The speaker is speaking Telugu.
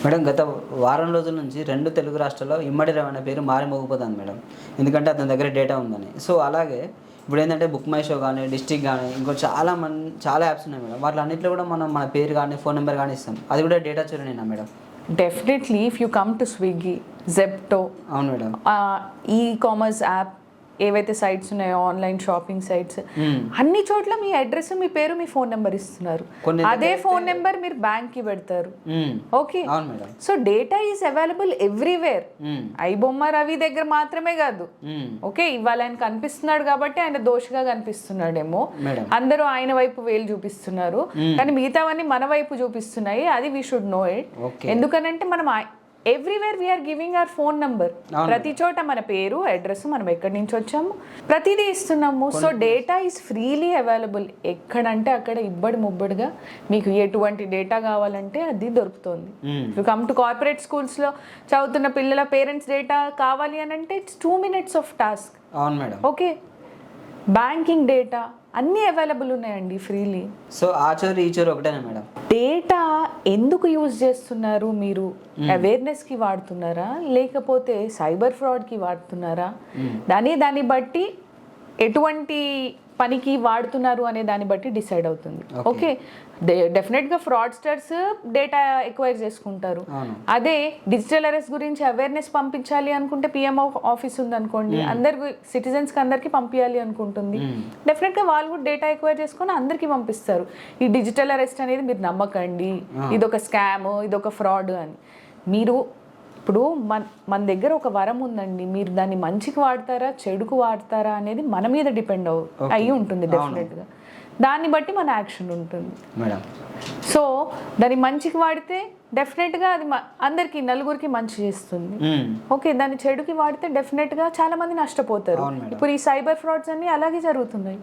మేడం గత వారం రోజుల నుంచి 2 తెలుగు రాష్ట్రాల్లో ఇమ్మడి రవి అనే పేరు మారిమోగిపోతుంది మేడం. ఎందుకంటే అతని దగ్గర డేటా ఉందని. సో అలాగే ఇప్పుడేంటంటే బుక్ మై షో గానీ, డిస్ట్రిక్ట్ గానీ ఇంకో చాలా యాప్స్ ఉన్నాయి మేడం. వాటిలో అన్నిట్లో కూడా మనం మన పేరు గానీ, ఫోన్ నెంబర్ గానీ ఇస్తాం. అది కూడా డేటా చోరీనేనా madam? Definitely if you come to Swiggy, Zepto, అవును మేడం, ఈ కామర్స్ యాప్ ఏవైతే సైట్స్ ఉన్నాయో ఆన్లైన్ షాపింగ్ సైట్స్ అన్ని చోట్ల మీ అడ్రస్, మీ పేరు, మీ ఫోన్ నెంబర్ ఇస్తున్నారు. అదే ఫోన్ నెంబర్ మీరు బ్యాంక్ కి పెడతారు. Okay, so data is available everywhere. IBomma Ravi దగ్గర మాత్రమే కాదు. ఓకే, ఇవాళ ఆయన కనిపిస్తున్నాడు కాబట్టి ఆయన దోషిగా కనిపిస్తున్నాడేమో, అందరూ ఆయన వైపు వేలు చూపిస్తున్నారు, కానీ మిగతావన్నీ మన వైపు చూపిస్తున్నాయి. అది వీ షుడ్ నో ఇట్. ఎందుకనంటే మనం everywhere we are giving our phone number. ప్రతి చోట మన పేరు, అడ్రస్, మనం ఎక్కడి నుంచి వచ్చాము, ప్రతిదీ ఇస్తున్నాము. So data is freely available. ఎక్కడంటే అక్కడ ఇబ్బడి ముబ్బడిగా మీకు ఎటువంటి డేటా కావాలంటే అది దొరుకుతుంది. యూ కమ్ టు కార్పొరేట్ స్కూల్స్లో చదువుతున్న పిల్లల పేరెంట్స్ డేటా కావాలి అని అంటే ఇట్స్ 2 minutes ఆఫ్ టాస్క్. అవును మేడం. ఓకే, బ్యాంకింగ్ డేటా అన్నీ అవైలబుల్ ఉన్నాయండి ఫ్రీలీ. సో ఆ చోరీ ఈ చోరీ ఒకటేనా మేడం? డేటా ఎందుకు యూజ్ చేస్తున్నారు మీరు? అవేర్నెస్కి వాడుతున్నారా, లేకపోతే సైబర్ ఫ్రాడ్కి వాడుతున్నారా? దాన్ని బట్టి ఎటువంటి పనికి వాడుతున్నారు అనే దాన్ని బట్టి డిసైడ్ అవుతుంది. ఓకే, డెఫినెట్గా ఫ్రాడ్స్టర్స్ డేటా ఎక్వైర్ చేసుకుంటారు. అదే డిజిటల్ అరెస్ట్ గురించి అవేర్నెస్ పంపించాలి అనుకుంటే పిఎంఓ ఆఫీస్ ఉందనుకోండి, అందరికి సిటిజన్స్కి అందరికీ పంపించాలి అనుకుంటుంది, డెఫినెట్గా వాళ్ళు కూడా డేటా ఎక్వైర్ చేసుకొని అందరికీ పంపిస్తారు. ఈ డిజిటల్ అరెస్ట్ అనేది మీరు నమ్మకండి, ఇదొక స్కామ్, ఇదొక ఫ్రాడ్ అని. మీరు ఇప్పుడు మన దగ్గర ఒక వరం ఉందండి, మీరు దాన్ని మంచికి వాడతారా, చెడుకు వాడతారా అనేది మన మీద డిపెండ్ అయ్యి ఉంటుంది. డెఫినెట్గా దాన్ని బట్టి మన యాక్షన్ ఉంటుంది మేడం. సో దాన్ని మంచికి వాడితే డెఫినెట్గా అది అందరికి, నలుగురికి మంచి చేస్తుంది. ఓకే, దాన్ని చెడుకి వాడితే డెఫినెట్గా చాలా మంది నష్టపోతారు. ఇప్పుడు ఈ సైబర్ ఫ్రాడ్స్ అన్ని అలాగే జరుగుతున్నాయి.